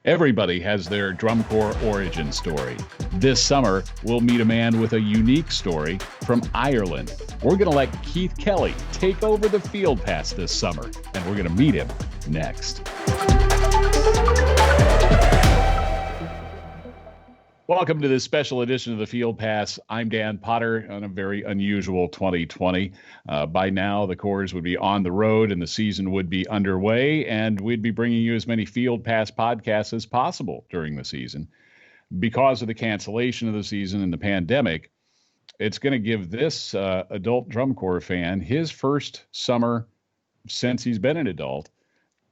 Everybody has their drum corps origin story. This summer, we'll meet a man with a unique story from Ireland. We're going to let Keith Kelly take over the Field Pass this summer, and we're going to meet him next. Welcome to this special edition of the Field Pass. I'm Dan Potter on a very unusual 2020. By now, the Corps would be on the road and the season would be underway, and we'd be bringing you as many Field Pass podcasts as possible during the season. Because of the cancellation of the season and the pandemic, it's going to give this adult drum corps fan his first summer since he's been an adult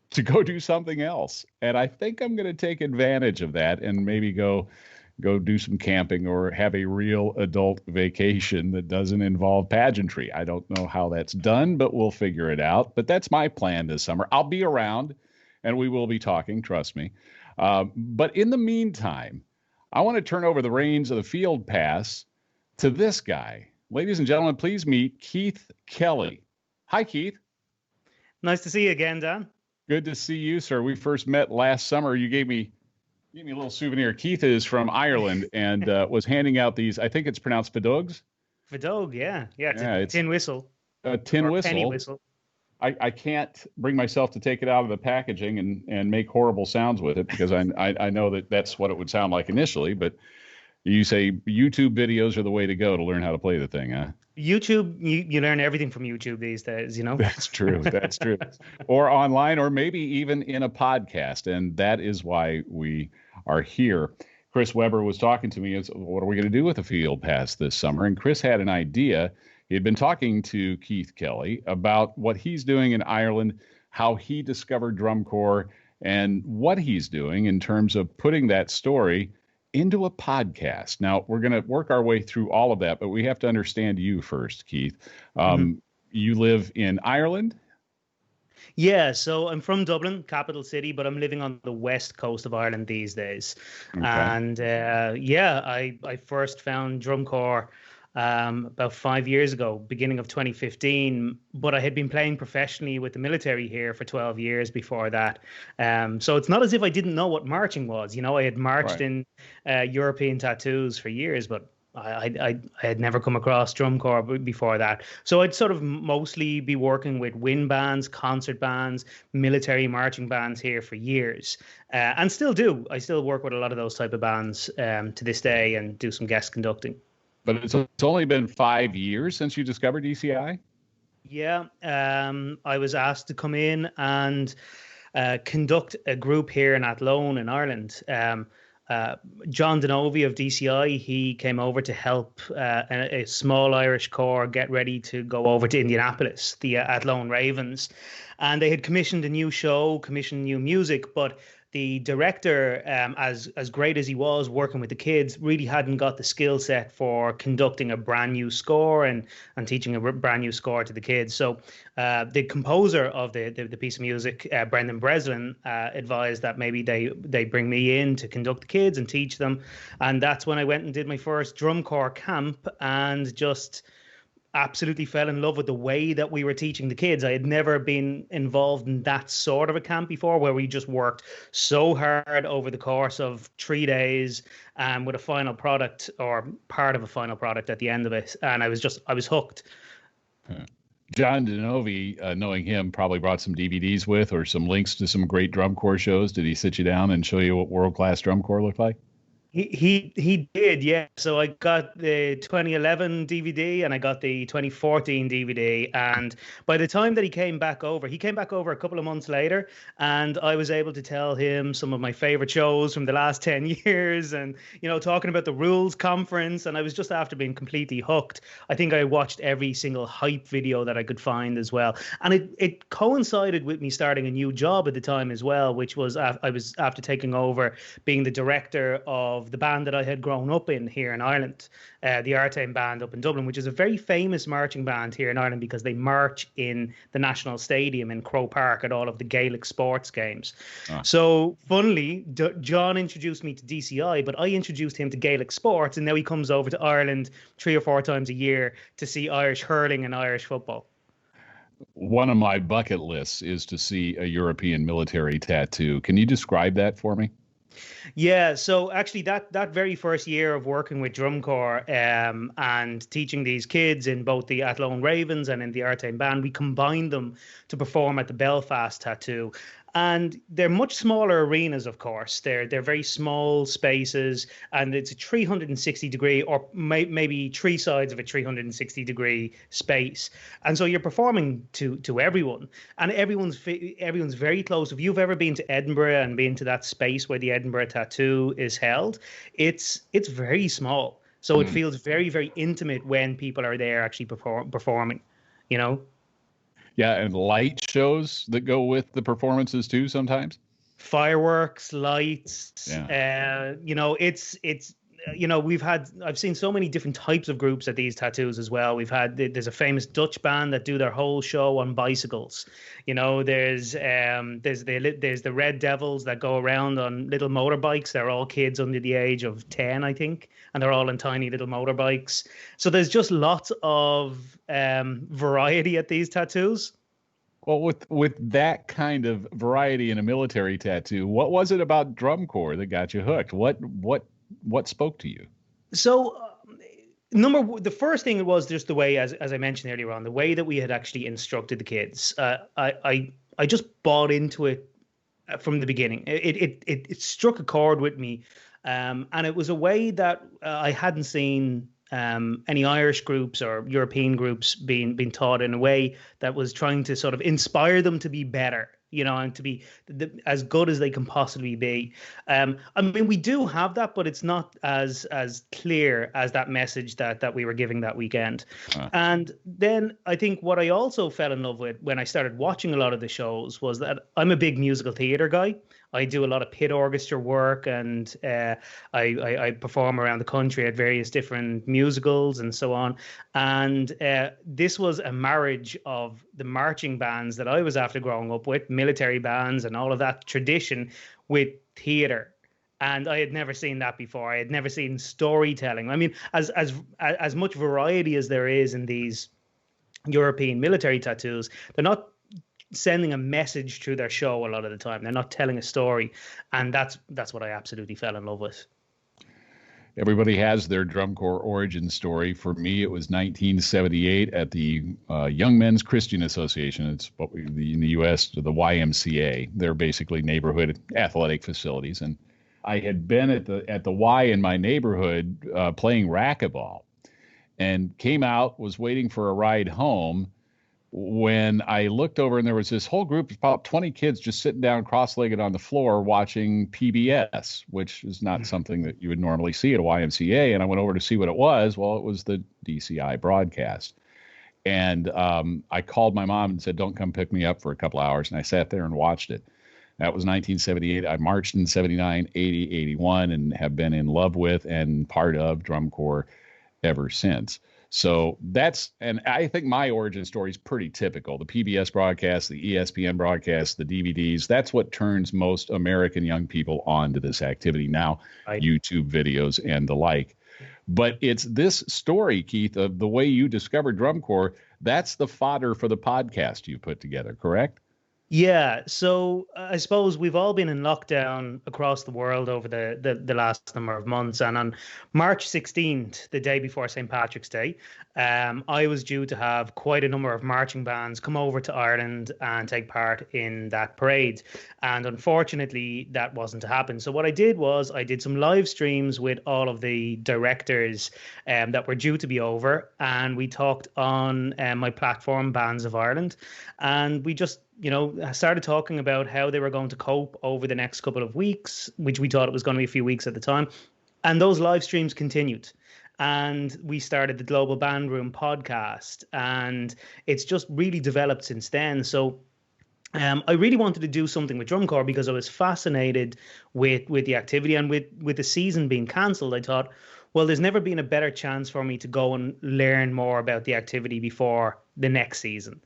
to go do something else. And I think I'm going to take advantage of that and maybe go do some camping or have a real adult vacation that doesn't involve pageantry. I don't know how that's done, but we'll figure it out. But that's my plan this summer. I'll be around and we will be talking, trust me. But in the meantime, I want to turn over the reins of the Field Pass to this guy. Ladies and gentlemen, please meet Keith Kelly. Hi, Keith. Nice to see you again, Dan. Good to see you, sir. We first met last summer. You gave me a little souvenir. Keith is from Ireland and was handing out these, I think it's pronounced Fadogs? Fadog, yeah. It's a tin whistle. A tin whistle. Penny whistle. I can't bring myself to take it out of the packaging and make horrible sounds with it because I know that that's what it would sound like initially, but you say YouTube videos are the way to go to learn how to play the thing, huh? YouTube, you learn everything from YouTube these days, you know? That's true. That's true. Or online, or maybe even in a podcast. And that is why we are here. Chris Weber was talking to me. What are we going to do with the Field Pass this summer? And Chris had an idea. He had been talking to Keith Kelly about what he's doing in Ireland, how he discovered drum corps, and what he's doing in terms of putting that story into a podcast. Now, we're going to work our way through all of that, but we have to understand you first, Keith. You live in Ireland? Yeah, so I'm from Dublin, capital city, but I'm living on the west coast of Ireland these days. Okay. And I first found drum corps about 5 years ago, beginning of 2015, but I had been playing professionally with the military here for 12 years before that. So it's not as if I didn't know what marching was. You know, I had marched in European tattoos for years, but I had never come across drum corps before that. So I'd sort of mostly be working with wind bands, concert bands, military marching bands here for years, and still do. I still work with a lot of those type of bands to this day and do some guest conducting. But it's only been 5 years since you discovered DCI? Yeah, I was asked to come in and conduct a group here in Athlone in Ireland. John Denovi of DCI, he came over to help a small Irish corps get ready to go over to Indianapolis, the Athlone Ravens. And they had commissioned a new show, commissioned new music, but the director, as great as he was working with the kids, really hadn't got the skill set for conducting a brand new score and teaching a brand new score to the kids. So the composer of the piece of music, Brendan Breslin, advised that maybe they bring me in to conduct the kids and teach them. And that's when I went and did my first drum corps camp and just absolutely fell in love with the way that we were teaching the kids. I had never been involved in that sort of a camp before, where we just worked so hard over the course of 3 days with a final product or part of a final product at the end of it. And I was hooked. John Denovi, knowing him, probably brought some DVDs with or some links to some great drum corps shows. Did he sit you down and show you what world-class drum corps looked like? He did, yeah. So I got the 2011 DVD and I got the 2014 DVD. And by the time that he came back over a couple of months later, and I was able to tell him some of my favorite shows from the last 10 years and, you know, talking about the rules conference. And I was just after being completely hooked. I think I watched every single hype video that I could find as well. And it coincided with me starting a new job at the time as well, which was I was after taking over being the director of the band that I had grown up in here in Ireland, the Artane band up in Dublin, which is a very famous marching band here in Ireland because they march in the National Stadium in Croke Park at all of the Gaelic sports games. So funnily, John introduced me to DCI, but I introduced him to Gaelic sports, and now he comes over to Ireland 3 or 4 times a year to see Irish hurling and Irish football. One of my bucket lists is to see a European military tattoo. Can you describe that for me? Yeah, so actually that very first year of working with drum corps and teaching these kids in both the Athlone Ravens and in the Artane band, we combined them to perform at the Belfast Tattoo. And they're much smaller arenas, of course. They're very small spaces, and it's a 360-degree, or maybe three sides of a 360-degree space. And so you're performing to everyone, and everyone's very close. If you've ever been to Edinburgh and been to that space where the Edinburgh Tattoo is held, it's very small. So it feels very, very intimate when people are there actually performing, you know? Yeah, and light shows that go with the performances too sometimes. Fireworks, lights, Yeah. I've seen so many different types of groups at these tattoos as well. There's a famous Dutch band that do their whole show on bicycles. There's the Red Devils that go around on little motorbikes. They're all kids under the age of 10, I think, and they're all on tiny little motorbikes. So there's just lots of variety at these tattoos. Well, with that kind of variety in a military tattoo, what was it about drum corps that got you hooked? What spoke to you? So, the first thing was just the way, as I mentioned earlier on, the way that we had actually instructed the kids. I just bought into it from the beginning. It struck a chord with me, and it was a way that I hadn't seen any Irish groups or European groups being taught in a way that was trying to sort of inspire them to be better, and to be as good as they can possibly be. I mean, we do have that, but it's not as clear as that message that we were giving that weekend. And then I think what I also fell in love with when I started watching a lot of the shows was that I'm a big musical theater guy. I do a lot of pit orchestra work, and I perform around the country at various different musicals and so on. And this was a marriage of the marching bands that I was after growing up with, military bands and all of that tradition, with theater. And I had never seen that before. I had never seen storytelling. I mean, as much variety as there is in these European military tattoos, they're not sending a message through their show a lot of the time. They're not telling a story, and that's what I absolutely fell in love with. Everybody has their drum corps origin story. For me, it was 1978 at the Young Men's Christian Association. It's what in the U.S. the YMCA. They're basically neighborhood athletic facilities, and I had been at the Y in my neighborhood playing racquetball, and came out, was waiting for a ride home, when I looked over and there was this whole group of about 20 kids just sitting down cross-legged on the floor watching PBS, which is not something that you would normally see at a YMCA. And I went over to see what it was. Well, it was the DCI broadcast. And I called my mom and said, don't come pick me up for a couple hours. And I sat there and watched it. That was 1978. I marched in 79, 80, 81, and have been in love with and part of drum corps ever since. So and I think my origin story is pretty typical. The PBS broadcast, the ESPN broadcast, the DVDs, that's what turns most American young people on to this activity now, YouTube videos and the like. But it's this story, Keith, of the way you discovered drum corps. That's the fodder for the podcast you put together, correct? Yeah, so I suppose we've all been in lockdown across the world over the last number of months. And on March 16th, the day before St. Patrick's Day, I was due to have quite a number of marching bands come over to Ireland and take part in that parade. And unfortunately, that wasn't to happen. So what I did was I did some live streams with all of the directors that were due to be over. And we talked on my platform, Bands of Ireland. And we just started talking about how they were going to cope over the next couple of weeks, which we thought it was going to be a few weeks at the time. And those live streams continued. And we started the Global Band Room podcast. And it's just really developed since then. So I really wanted to do something with drum corps because I was fascinated with the activity. And with the season being cancelled, I thought, well, there's never been a better chance for me to go and learn more about the activity before the next season.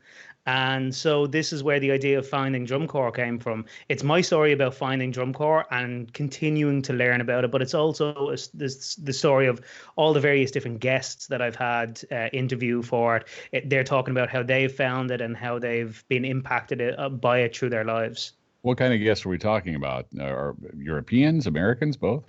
And so this is where the idea of finding drum corps came from. It's my story about finding drum corps and continuing to learn about it, but it's also the story of all the various different guests that I've had interview for it. They're talking about how they've found it and how they've been impacted by it through their lives. What kind of guests are we talking about? Are Europeans, Americans, both?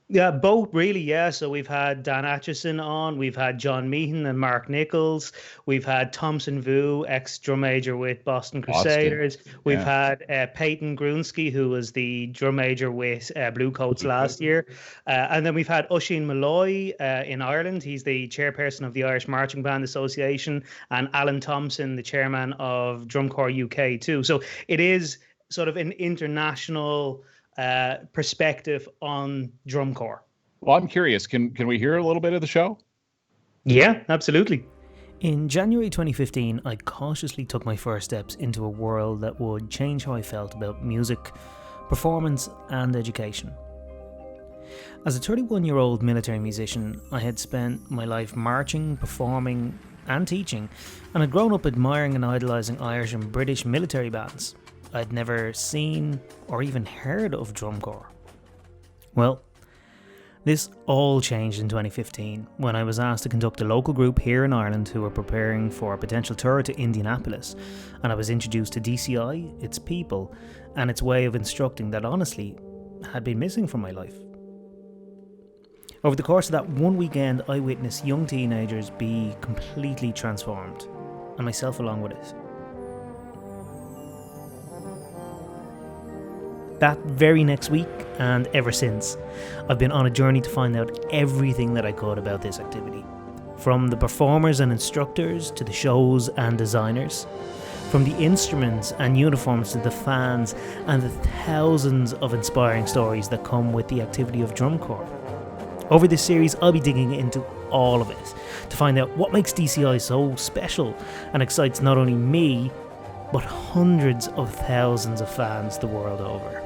Yeah, both really. Yeah. So we've had Dan Atchison on, we've had John Meehan and Mark Nichols, we've had Thompson Vu, ex drum major with Boston Crusaders. We've had Peyton Grunsky, who was the drum major with Blue Coats last year. And then we've had Oisin Malloy in Ireland. He's the chairperson of the Irish Marching Band Association, and Alan Thompson, the chairman of Drum Corps UK too. So it is sort of an international perspective on drum corps. Well, I'm curious. Can we hear a little bit of the show? Yeah, absolutely. In January 2015, I cautiously took my first steps into a world that would change how I felt about music, performance, and education. As a 31-year-old military musician, I had spent my life marching, performing, and teaching, and had grown up admiring and idolising Irish and British military bands. I'd never seen or even heard of drum corps. Well, this all changed in 2015 when I was asked to conduct a local group here in Ireland who were preparing for a potential tour to Indianapolis, and I was introduced to DCI, its people, and its way of instructing that honestly had been missing from my life. Over the course of that one weekend, I witnessed young teenagers be completely transformed, and myself along with it. That very next week, and ever since, I've been on a journey to find out everything that I could about this activity. From the performers and instructors to the shows and designers. From the instruments and uniforms to the fans and the thousands of inspiring stories that come with the activity of drum corps. Over this series, I'll be digging into all of it to find out what makes DCI so special and excites not only me, but hundreds of thousands of fans the world over.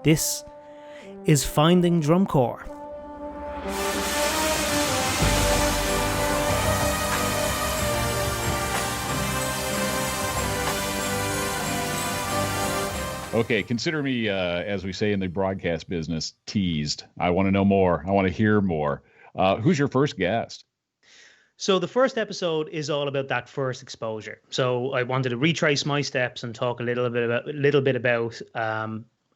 This is Finding Drum Corps. Okay, consider me, as we say in the broadcast business, teased. I want to know more. I want to hear more. Who's your first guest? So the first episode is all about that first exposure. So I wanted to retrace my steps and talk a little bit about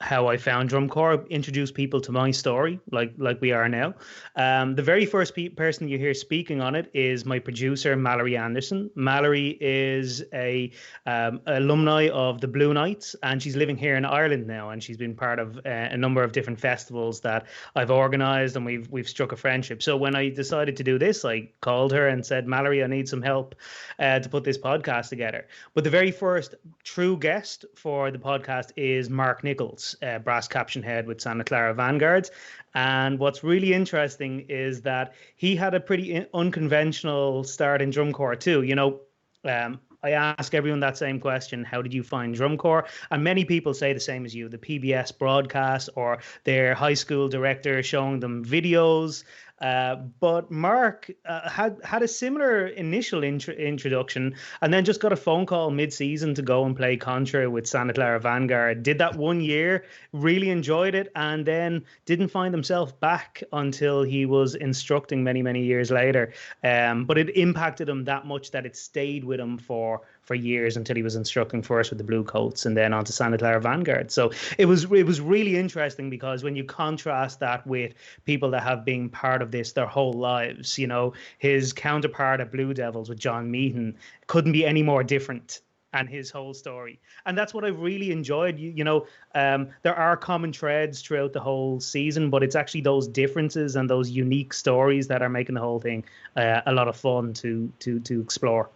how I found drum corps, introduce people to my story, like we are now. The very first person you hear speaking on it is my producer, Mallory Anderson. Mallory is a alumni of the Blue Knights, and she's living here in Ireland now, and she's been part of a number of different festivals that I've organised, and we've struck a friendship. So when I decided to do this, I called her and said, Mallory, I need some help to put this podcast together. But the very first true guest for the podcast is Mark Nichols, brass caption head with Santa Clara Vanguards. And what's really interesting is that he had a pretty unconventional start in drum corps too. You know, I ask everyone that same question: how did you find drum corps? And many people say the same as you: the PBS broadcast or their high school director showing them videos. But Mark had a similar initial introduction, and then just got a phone call mid-season to go and play contra with Santa Clara Vanguard. Did that 1 year, really enjoyed it, and then didn't find himself back until he was instructing many years later. But it impacted him that much that it stayed with him for years until he was instructing first with the Blue Coats and then on to Santa Clara Vanguard. So it was really interesting, because when you contrast that with people that have been part of this their whole lives, you know, his counterpart at Blue Devils with John Meehan couldn't be any more different, and his whole story. And that's what I've really enjoyed. You know, there are common threads throughout the whole season, but it's actually those differences and those unique stories that are making the whole thing a lot of fun to explore.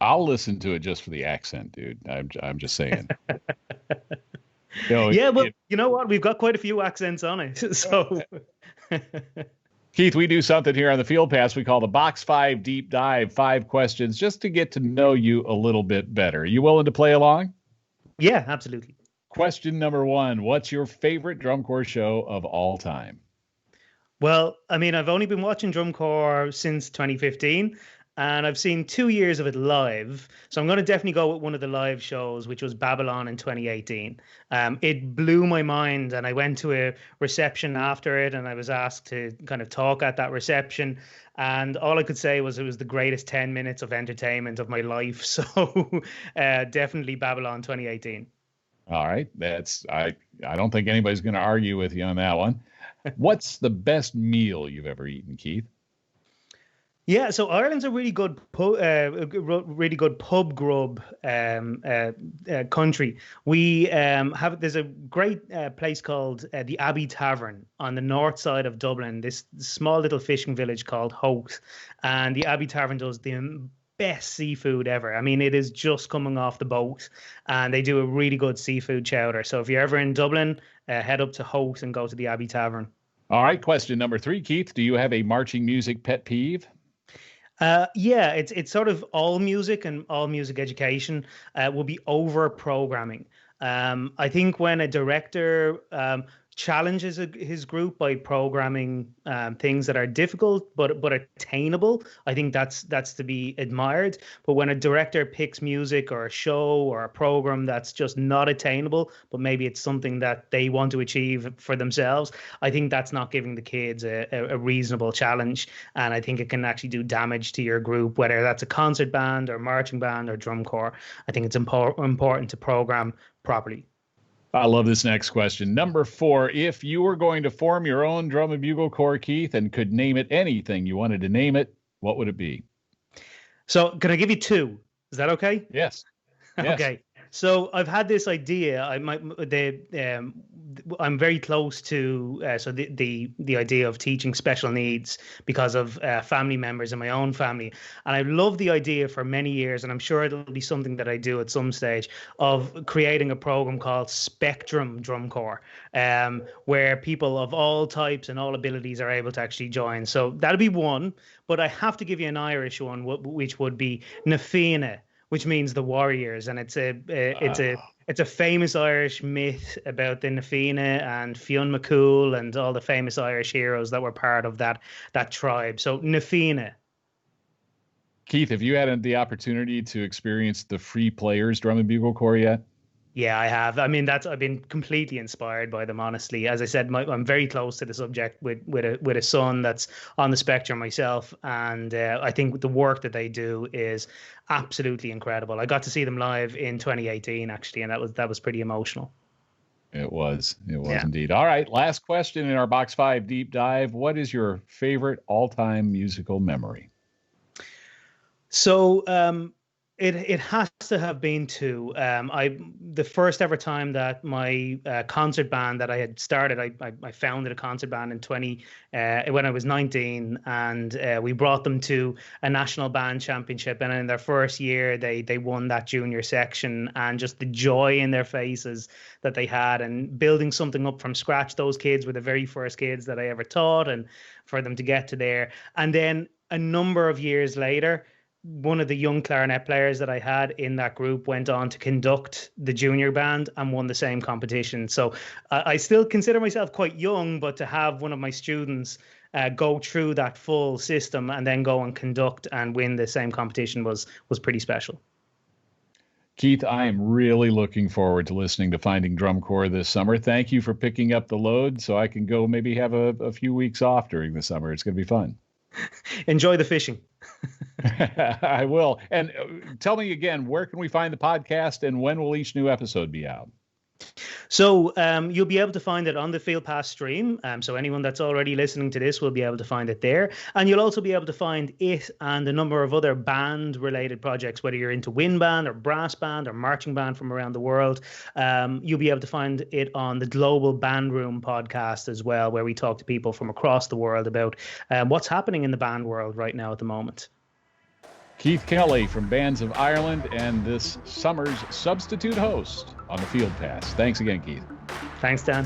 I'll listen to it just for the accent, dude. I'm just saying. Yeah, well, you know what? We've got quite a few accents on it. So, Keith, we do something here on the Field Pass we call the Box 5 Deep Dive. 5 questions just to get to know you a little bit better. Are you willing to play along? Yeah, absolutely. Question number 1. What's your favorite drum corps show of all time? Well, I mean, I've only been watching drum corps since 2015. and I've seen 2 years of it live. So I'm going to definitely go with one of the live shows, which was Babylon in 2018. It blew my mind, and I went to a reception after it, and I was asked to kind of talk at that reception. And all I could say was it was the greatest 10 minutes of entertainment of my life. So definitely Babylon 2018. All right. I don't think anybody's going to argue with you on that one. What's the best meal you've ever eaten, Keith? Yeah, so Ireland's a really good pub grub country. There's a great place called the Abbey Tavern on the north side of Dublin. This small little fishing village called Howth, and the Abbey Tavern does the best seafood ever. I mean, it is just coming off the boat, and they do a really good seafood chowder. So if you're ever in Dublin, head up to Howth and go to the Abbey Tavern. All right, question number 3, Keith. Do you have a marching music pet peeve? Yeah, it's sort of all music and all music education will be over programming. I think when a director challenges his group by programming things that are difficult but attainable, I think that's to be admired. But when a director picks music or a show or a program that's just not attainable, but maybe it's something that they want to achieve for themselves, I think that's not giving the kids a reasonable challenge. And I think it can actually do damage to your group, whether that's a concert band or marching band or drum corps. I think it's important to program properly. I love this next question. Number 4, if you were going to form your own drum and bugle corps, Keith, and could name it anything you wanted to name it, what would it be? So can I give you 2? Is that okay? Yes. Okay. So I've had this idea. I'm very close to the idea of teaching special needs because of family members in my own family, and I love the idea for many years, and I'm sure it'll be something that I do at some stage, of creating a program called Spectrum Drum Corps, where people of all types and all abilities are able to actually join. So that'll be one, but I have to give you an Irish one, which would be Na Fianna, which means the warriors, and it's a famous Irish myth about the Na Fianna and Fionn McCool and all the famous Irish heroes that were part of that tribe. So Na Fianna. Keith, have you had the opportunity to experience the Free Players Drum and Bugle Corps yet? Yeah, I have. I mean, I've been completely inspired by them, honestly. As I said, I'm very close to the subject with a son that's on the spectrum myself, and I think the work that they do is absolutely incredible. I got to see them live in 2018, actually, and that was pretty emotional. It was indeed. All right, last question in our Box 5 deep dive. What is your favorite all-time musical memory? So, It has to have been 2. The first ever time that my concert band that I had started, I founded a concert band when I was 19, and we brought them to a national band championship. And in their first year, they won that junior section, and just the joy in their faces that they had, and building something up from scratch. Those kids were the very first kids that I ever taught, and for them to get to there. And then a number of years later, one of the young clarinet players that I had in that group went on to conduct the junior band and won the same competition. So I still consider myself quite young, but to have one of my students go through that full system and then go and conduct and win the same competition was pretty special. Keith, I am really looking forward to listening to Finding Drum Corps this summer. Thank you for picking up the load so I can go maybe have a few weeks off during the summer. It's going to be fun. Enjoy the fishing. I will. And tell me again, where can we find the podcast, and when will each new episode be out? So you'll be able to find it on the FieldPass stream. So anyone that's already listening to this will be able to find it there. And you'll also be able to find it and a number of other band-related projects, whether you're into wind band or brass band or marching band from around the world. You'll be able to find it on the Global Band Room podcast as well, where we talk to people from across the world about what's happening in the band world right now at the moment. Keith Kelly from Bands of Ireland and this summer's substitute host on the Field Pass. Thanks again, Keith. Thanks, Dan.